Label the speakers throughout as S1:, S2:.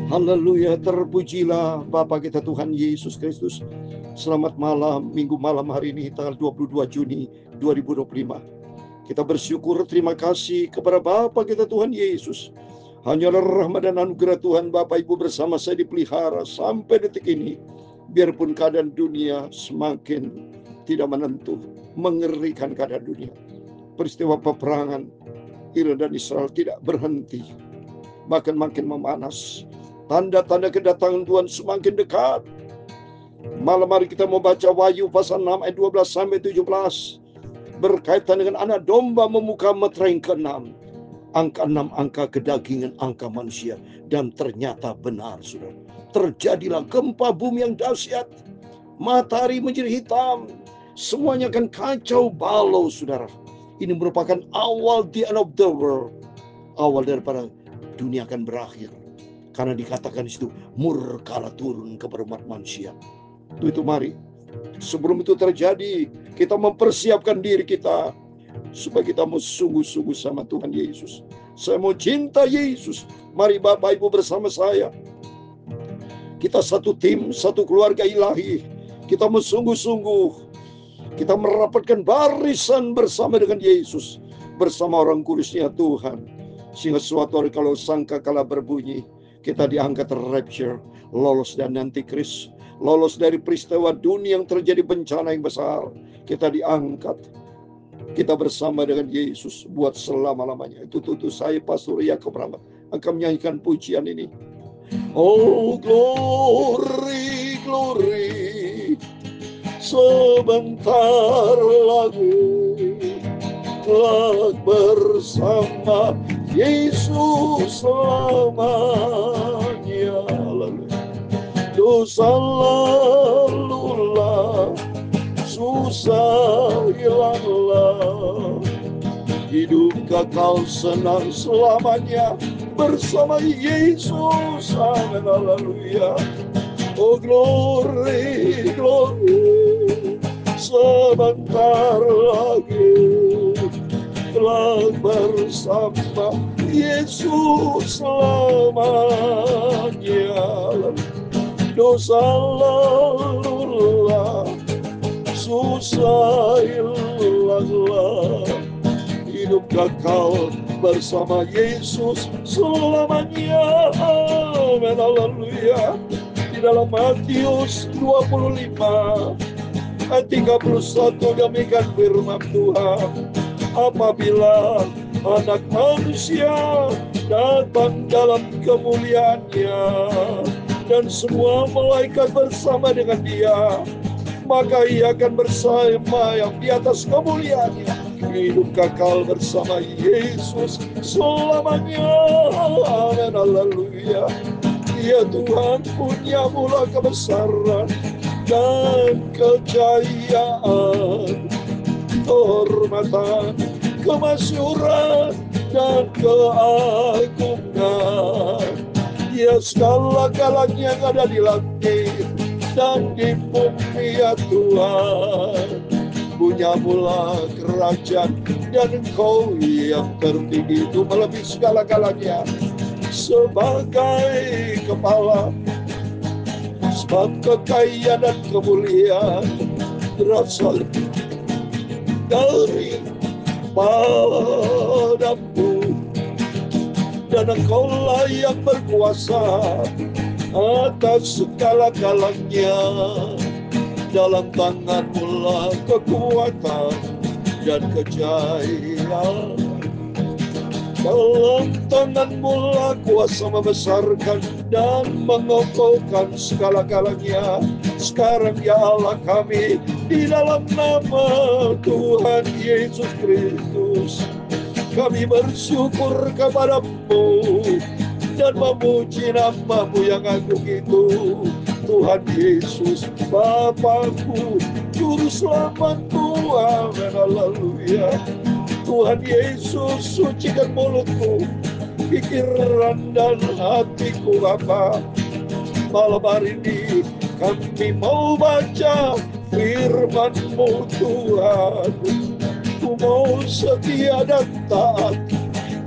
S1: Haleluya, terpujilah Bapa kita Tuhan Yesus Kristus. Selamat malam, Minggu malam hari ini tanggal 22 Juni 2025. Kita bersyukur, terima kasih kepada Bapa kita Tuhan Yesus. Hanyalah rahmat dan anugerah Tuhan Bapak Ibu bersama saya dipelihara sampai detik ini. Biarpun keadaan dunia semakin tidak menentu, mengerikan keadaan dunia. Peristiwa peperangan Iran dan Israel tidak berhenti, bahkan makin memanas. Tanda-tanda kedatangan Tuhan semakin dekat. Malam hari kita mau baca Wahyu pasal 6 ayat 12 sampai 17. Berkaitan dengan anak domba memuka meterai yang ke-6. Angka 6, angka kedagingan, angka manusia. Dan ternyata benar, saudara. Terjadilah gempa bumi yang dahsyat. Matahari menjadi hitam. Semuanya akan kacau balau, saudara. Ini merupakan awal the end of the world. Awal daripada dunia akan berakhir. Karena dikatakan di situ murka turun kepada umat manusia. Itu mari, sebelum itu terjadi, kita mempersiapkan diri kita supaya kita mau sungguh-sungguh sama Tuhan Yesus. Saya mau cinta Yesus. Mari Bapak Ibu bersama saya. Kita satu tim, satu keluarga ilahi. Kita mau sungguh-sungguh. Kita merapatkan barisan bersama dengan Yesus, bersama orang kudusnya Tuhan. Sehingga suatu hari kalau sangkakala berbunyi, kita diangkat rapture, lolos dan antikris, lolos dari peristiwa dunia yang terjadi bencana yang besar. Kita diangkat, kita bersama dengan Yesus buat selama-lamanya. Itu tutup saya Pastor Yakob Rahmat akan menyanyikan pujian ini. Oh glory, glory, sebentar lagi kelak bersama Yesus selamanya. Lalu dosa lalulah, susah hilanglah, hidup kekal senang selamanya bersama Yesus. Amin, haleluya. Oh glory, glory, sebentar lagi kelak bersama Yesus selamanya. Dosa lalulah, susah hilanglah, hidup kekal bersama Yesus selamanya. Amin, haleluya. Di dalam Matius 25 ayat 31 demikian firman Tuhan. Apabila anak manusia datang dalam kemuliaannya dan semua malaikat bersama dengan dia, maka ia akan bersama yang di atas kemuliaannya, hidup kekal bersama Yesus selamanya. Amin, haleluya. Ya Tuhan, punya mula kebesaran dan kejayaan, kehormatan, kemasyuran, dan keagungan. Ya segala-galanya yang ada di langit dan di bumi, ya Tuhan. Punya mula kerajaan dan Engkau yang tertinggi itu melebihi segala-galanya. Sebagai kepala, sebab kekayaan dan kemuliaan berasal dari padamu, dan Engkaulah yang berkuasa atas segala-galanya. Dalam tangan-Mu lah kekuatan dan kejayaan. Dalam tangan-Mu lah kuasa membesarkan dan mengokohkan segala-galanya. Sekarang ya Allah kami, di dalam nama Tuhan Yesus Kristus, kami bersyukur kepada-Mu dan memuji nama-Mu yang agung itu. Tuhan Yesus, Bapakku, Juru Selamatku. Amin, haleluya. Tuhan Yesus, sucikan mulutku, pikiran dan hatiku Bapa. Malam hari ini kami mau baca firman-Mu Tuhan. Ku mau setia dan taat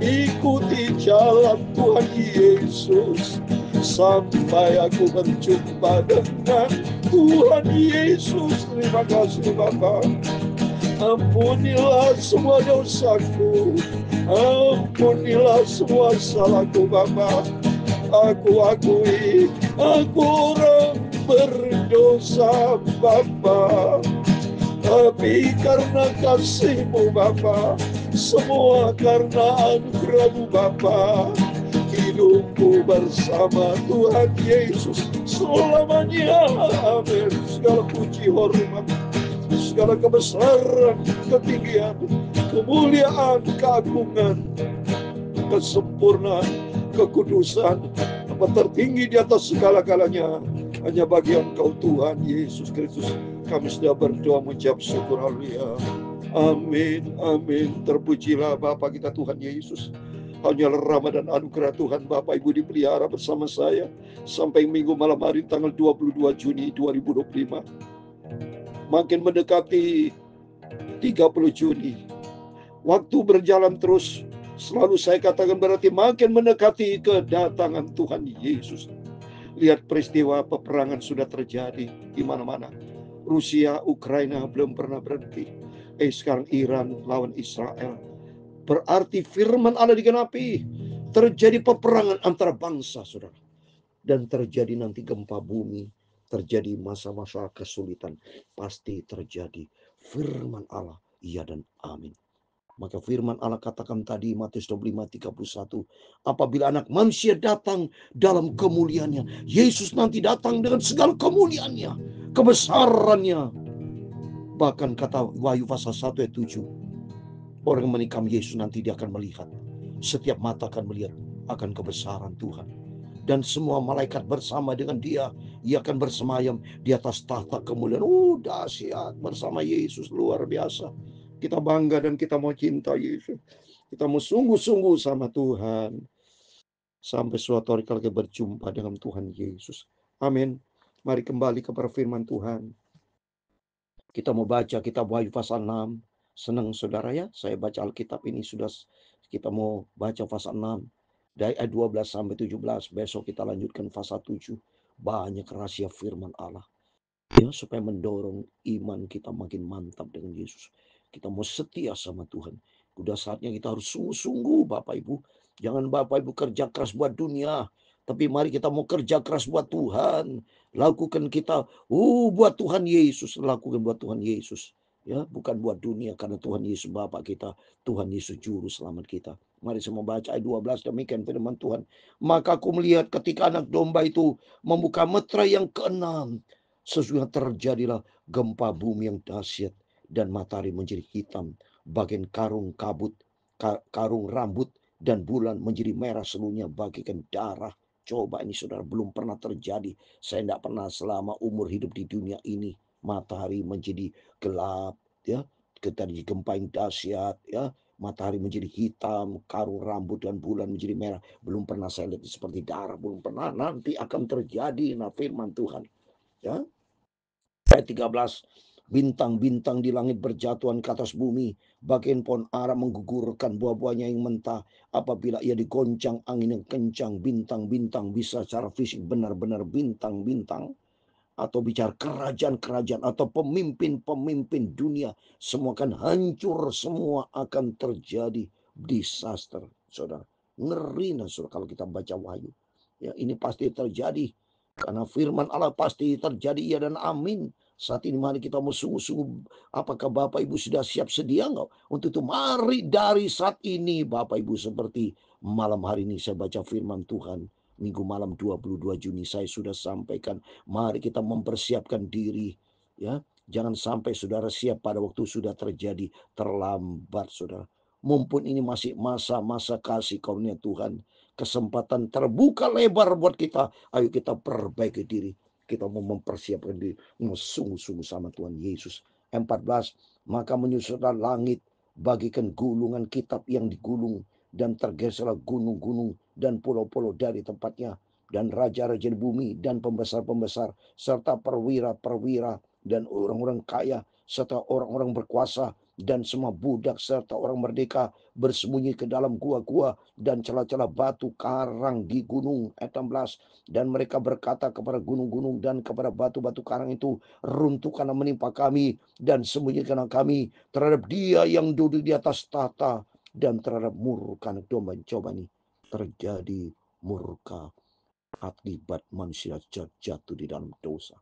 S1: ikuti jalan Tuhan Yesus sampai aku berjumpa dengan Tuhan Yesus. Terima kasih Bapa. Ampunilah semua dosaku, ampunilah semua salahku Bapa. Aku akui, aku orang berdosa Bapa. Tapi karena kasih-Mu Bapa, semua karena anugerah-Mu Bapa, hidupku bersama Tuhan Yesus selamanya. Amin. Segala puji hormat, segala kebesaran, ketinggian, kemuliaan, keagungan, kesempurnaan, kekudusan, apa tertinggi di atas segala-galanya hanya bagi Engkau Tuhan Yesus Kristus. Kami sudah berdoa mengucap syukur. Haleluya. Amin, amin. Terpujilah Bapa kita Tuhan Yesus. Hanyalah rahmat dan anugerah Tuhan Bapak Ibu dipelihara bersama saya sampai minggu malam hari tanggal 22 Juni 2025. Makin mendekati 30 Juni. Waktu berjalan terus. Selalu saya katakan berarti makin mendekati kedatangan Tuhan Yesus. Lihat peristiwa peperangan sudah terjadi di mana-mana. Rusia, Ukraina belum pernah berhenti. Sekarang Iran lawan Israel. Berarti firman Allah digenapi. Terjadi peperangan antara bangsa, saudara. Dan terjadi nanti gempa bumi. Terjadi masa-masa kesulitan. Pasti terjadi. Firman Allah, iya dan amin. Maka firman Allah katakan tadi Matius 25:31, apabila anak manusia datang dalam kemuliaannya, Yesus nanti datang dengan segala kemuliaannya, kebesarannya. Bahkan kata Wahyu pasal 1 ayat 7, orang yang menikam Yesus nanti dia akan melihat, setiap mata akan melihat akan kebesaran Tuhan. Dan semua malaikat bersama dengan dia, ia akan bersemayam di atas tahta kemuliaan. Dahsyat bersama Yesus, luar biasa. Kita bangga dan kita mau cinta Yesus. Kita mau sungguh-sungguh sama Tuhan. Sampai suatu hari kita berjumpa dengan Tuhan Yesus. Amin. Mari kembali kepada firman Tuhan. Kita mau baca kitab Wahyu pasal 6. Senang saudara ya, saya baca Alkitab ini sudah. Kita mau baca pasal 6. Dari ayat 12 sampai 17. Besok kita lanjutkan pasal 7. Banyak rahasia firman Allah. Ya, supaya mendorong iman kita makin mantap dengan Yesus. Kita mau setia sama Tuhan. Udah saatnya kita harus sungguh-sungguh Bapak Ibu. Jangan Bapak Ibu kerja keras buat dunia. Tapi mari kita mau kerja keras buat Tuhan. Lakukan kita, buat Tuhan Yesus. Lakukan buat Tuhan Yesus. Ya, bukan buat dunia. Karena Tuhan Yesus Bapak kita. Tuhan Yesus Juru Selamat kita. Mari saya membaca ayat 12. Demikian firman Tuhan. Maka aku melihat ketika anak domba itu membuka meterai yang keenam. Sesungguhnya terjadilah gempa bumi yang dahsyat dan matahari menjadi hitam, bagian karung kabut, karung rambut dan bulan menjadi merah seluruhnya bagikan darah. Coba ini saudara, belum pernah terjadi. Saya tidak pernah selama umur hidup di dunia ini matahari menjadi gelap, ya. Terjadi gempa yang dahsyat, ya. Matahari menjadi hitam, karung rambut dan bulan menjadi merah. Belum pernah saya lihat seperti darah, belum pernah. Nanti akan terjadi, nah firman Tuhan. Ya. Ayat 13, bintang-bintang di langit berjatuhan ke atas bumi, bagian pohon ara menggugurkan buah-buahnya yang mentah. Apabila ia digoncang angin yang kencang, bintang-bintang bisa secara fisik benar-benar bintang-bintang, atau bicara kerajaan-kerajaan atau pemimpin-pemimpin dunia, semua akan hancur, semua akan terjadi disaster, saudara. Ngeri, saudara, kalau kita baca Wahyu. Ya, ini pasti terjadi. Karena firman Allah pasti terjadi, ya dan amin. Saat ini mari kita mau sungguh-sungguh. Apakah Bapak Ibu sudah siap sedia enggak? Untuk itu mari dari saat ini Bapak Ibu, seperti malam hari ini saya baca firman Tuhan. Minggu malam 22 Juni saya sudah sampaikan. Mari kita mempersiapkan diri. Ya, jangan sampai saudara siap pada waktu sudah terjadi terlambat saudara. Mumpun ini masih masa-masa kasih karunia Tuhan. Kesempatan terbuka lebar buat kita. Ayo kita perbaiki diri. Kita mau mempersiapkan diri. Mau sungguh-sungguh sama Tuhan Yesus. 14. Maka menyusutlah langit. Bagikan gulungan kitab yang digulung. Dan tergeserlah gunung-gunung dan pulau-pulau dari tempatnya. Dan raja-raja di bumi dan pembesar-pembesar. Serta perwira-perwira dan orang-orang kaya. Serta orang-orang berkuasa dan semua budak serta orang merdeka bersembunyi ke dalam gua-gua dan celah-celah batu karang di gunung. Ayat 16. Dan mereka berkata kepada gunung-gunung dan kepada batu-batu karang itu, runtuhkanlah menimpa kami dan sembunyikanlah kami terhadap Dia yang duduk di atas tahta dan terhadap murka anak domba. Coba nih, terjadi murka akibat manusia jatuh di dalam dosa.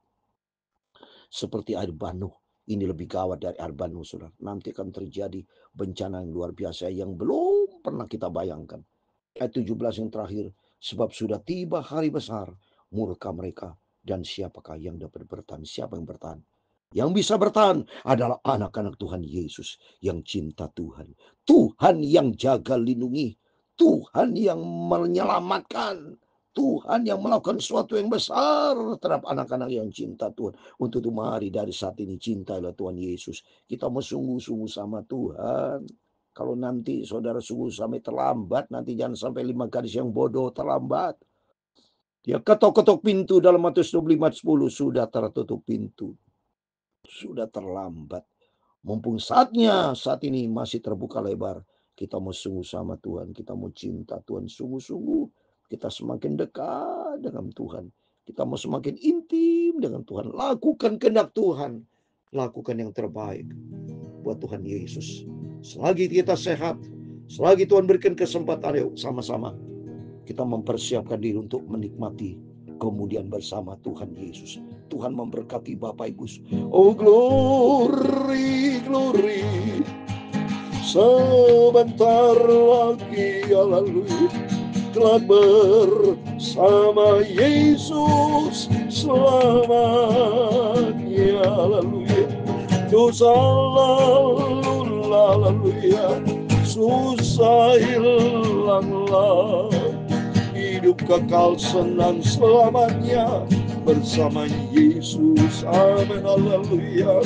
S1: Seperti air Banuh. Ini lebih gawat dari air Banuh, saudara. Nanti akan terjadi bencana yang luar biasa yang belum pernah kita bayangkan. Ayat 17 yang terakhir. Sebab sudah tiba hari besar murka mereka. Dan siapakah yang dapat bertahan? Siapa yang bertahan? Yang bisa bertahan adalah anak-anak Tuhan Yesus yang cinta Tuhan. Tuhan yang jaga lindungi. Tuhan yang menyelamatkan. Tuhan yang melakukan sesuatu yang besar terhadap anak-anak yang cinta Tuhan. Untuk itu mari dari saat ini cintailah Tuhan Yesus. Kita mau sungguh-sungguh sama Tuhan. Kalau nanti saudara sungguh sampai terlambat, nanti jangan sampai 5 gadis yang bodoh terlambat. Dia ketok-ketok pintu dalam Matius 25:10, sudah tertutup pintu. Sudah terlambat. Mumpung saatnya saat ini masih terbuka lebar. Kita mau sungguh sama Tuhan. Kita mau cinta Tuhan sungguh-sungguh. Kita semakin dekat dengan Tuhan. Kita mau semakin intim dengan Tuhan. Lakukan kehendak Tuhan. Lakukan yang terbaik buat Tuhan Yesus. Selagi kita sehat, selagi Tuhan berikan kesempatan, ayo sama-sama kita mempersiapkan diri untuk menikmati kemudian bersama Tuhan Yesus. Tuhan memberkati Bapak Ibu. Oh glory, glory. Sebentar lagi haleluya kelak bersama Yesus selamanya. Haleluya. Dosa lalu haleluya, susah hilanglah, hidup kekal senang selamanya bersama Yesus. Amin, haleluya.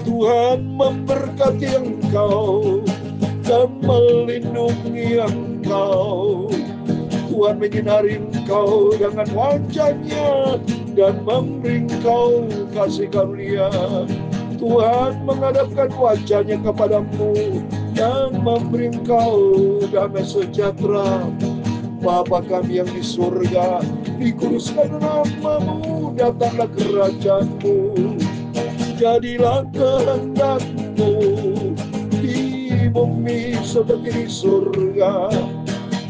S1: Tuhan memberkati engkau dan melindungi engkau. Tuhan menyinari engkau dengan wajahnya dan memberi engkau kasih karunia. Tuhan menghadapkan wajahnya kepadamu dan memberi engkau damai sejahtera. Bapa kami yang di surga, dikuduskan namamu, datanglah kerajaanmu, jadilah kehendakmu di bumi seperti di surga.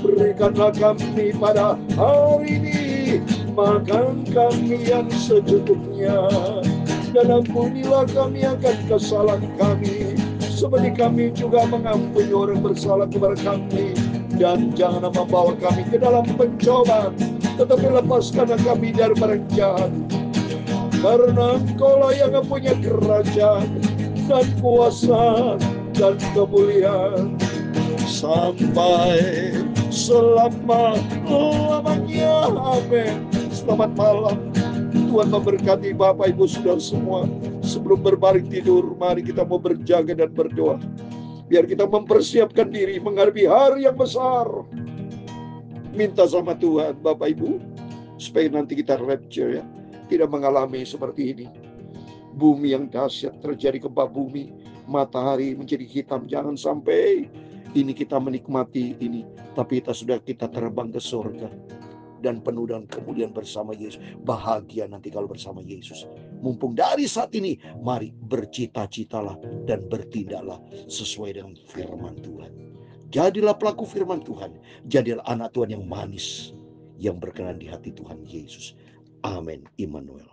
S1: Berikanlah kami pada hari ini makan kami yang secukupnya, dan ampunilah kami akan kesalahan kami, seperti kami juga mengampuni orang bersalah kepada kami. Dan janganlah membawa kami ke dalam pencobaan, tetapi lepaskanlah kami dari barang jahat. Karena Engkaulah yang mempunyai kerajaan dan kuasa dan kemuliaan sampai selama-lamanya. Amin. Selamat malam. Tuhan memberkati Bapak Ibu Saudara semua. Sebelum berbaring tidur, mari kita mau berjaga dan berdoa. Biar kita mempersiapkan diri menghadapi hari yang besar. Minta sama Tuhan Bapak Ibu, supaya nanti kita rapture ya. Tidak mengalami seperti ini. Bumi yang dahsyat, terjadi gempa bumi, matahari menjadi hitam. Jangan sampai ini kita menikmati ini, tapi kita terbang ke surga dan penuh dengan kemuliaan bersama Yesus. Bahagia nanti kalau bersama Yesus. Mumpung dari saat ini, mari bercita-citalah dan bertindaklah sesuai dengan firman Tuhan. Jadilah pelaku firman Tuhan. Jadilah anak Tuhan yang manis, yang berkenan di hati Tuhan Yesus. Amin. Immanuel.